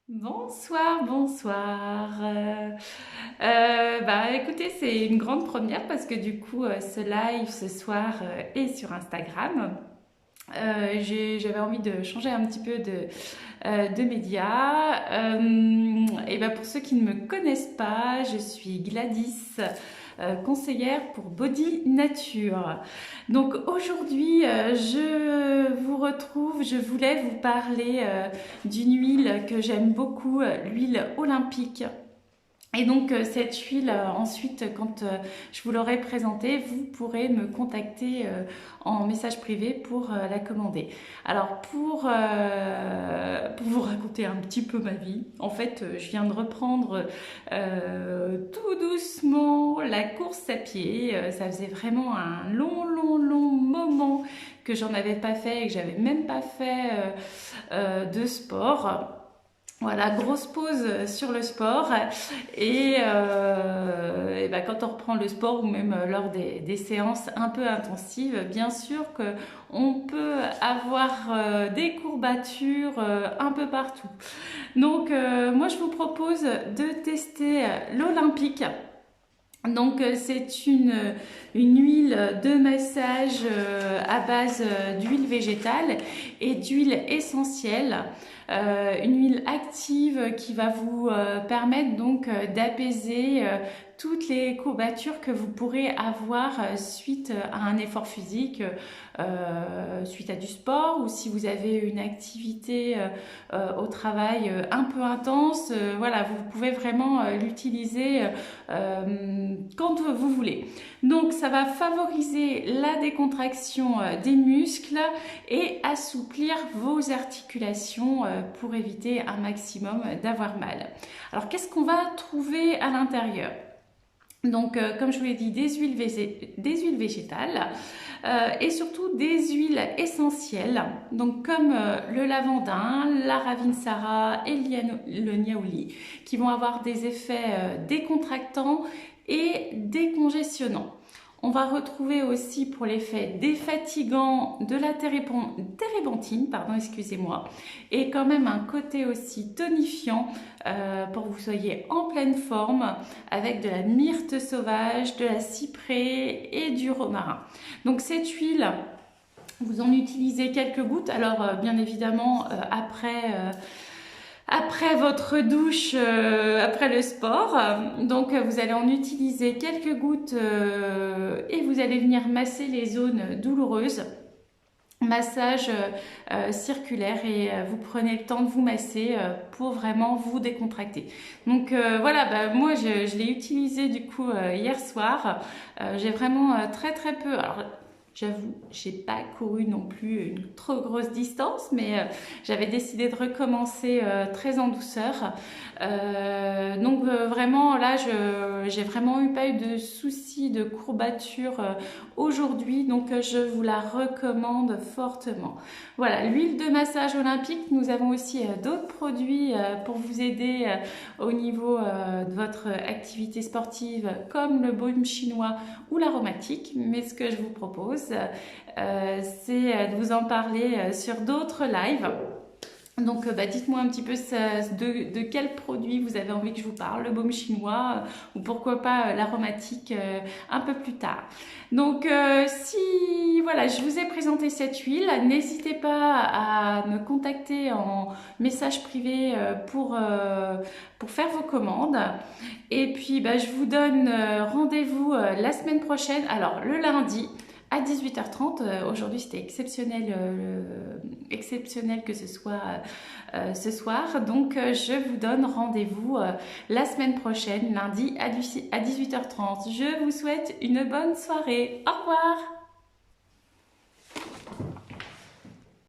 Bonsoir, bonsoir. Écoutez, c'est une grande première parce que du coup, ce live ce soir est sur Instagram. J'avais envie de changer un petit peu de médias. Pour ceux qui ne me connaissent pas, je suis Gladys, conseillère pour Body Nature. Donc aujourd'hui, je voulais vous parler d'une huile que j'aime beaucoup, l'huile olympique. Et donc cette huile, ensuite, quand je vous l'aurai présentée, vous pourrez me contacter en message privé pour la commander. Alors pour vous raconter un petit peu ma vie, en fait, je viens de reprendre tout doucement la course à pied. Ça faisait vraiment un long moment que j'en avais pas fait et que j'avais même pas fait de sport. Voilà, grosse pause sur le sport quand on reprend le sport ou même lors des séances un peu intensives, bien sûr que on peut avoir des courbatures un peu partout. Donc moi je vous propose de tester l'Olympique. Donc c'est une huile de massage à base d'huile végétale et d'huile essentielle. Une huile active qui va vous permettre donc d'apaiser toutes les courbatures que vous pourrez avoir suite à un effort physique, suite à du sport ou si vous avez une activité au travail un peu intense. Voilà, vous pouvez vraiment l'utiliser quand vous voulez. Donc ça va favoriser la décontraction des muscles et assouplir vos articulations pour éviter un maximum d'avoir mal. Alors qu'est-ce qu'on va trouver à l'intérieur? Donc, comme je vous l'ai dit, des huiles végétales et surtout des huiles essentielles, donc comme le lavandin, la ravinsara et le niaouli, qui vont avoir des effets décontractants et décongestionnants. On va retrouver aussi pour l'effet défatigant de la térébenthine, excusez-moi, et quand même un côté aussi tonifiant pour que vous soyez en pleine forme avec de la myrte sauvage, de la cyprès et du romarin. Donc cette huile, vous en utilisez quelques gouttes. Alors bien évidemment après votre douche, après le sport. Donc vous allez en utiliser quelques gouttes et vous allez venir masser les zones douloureuses. Massage circulaire et vous prenez le temps de vous masser pour vraiment vous décontracter. Donc moi je l'ai utilisé du coup hier soir. J'ai vraiment très peu. Alors j'avoue, j'ai pas couru non plus une trop grosse distance, mais j'avais décidé de recommencer très en douceur. Vraiment là, j'ai vraiment pas eu de soucis de courbature aujourd'hui, donc je vous la recommande fortement. Voilà, l'huile de massage olympique. Nous avons aussi d'autres produits pour vous aider au niveau de votre activité sportive, comme le baume chinois ou l'aromatique. Mais ce que je vous propose, c'est de vous en parler sur d'autres lives. Donc dites-moi un petit peu de quel produit vous avez envie que je vous parle, le baume chinois ou pourquoi pas l'aromatique un peu plus tard. Donc si voilà, je vous ai présenté cette huile, n'hésitez pas à me contacter en message privé pour faire vos commandes. Et puis je vous donne rendez-vous la semaine prochaine, alors le lundi à 18h30. Aujourd'hui c'était exceptionnel que ce soit ce soir. Donc je vous donne rendez-vous la semaine prochaine, lundi à 18h30. Je vous souhaite une bonne soirée. Au revoir.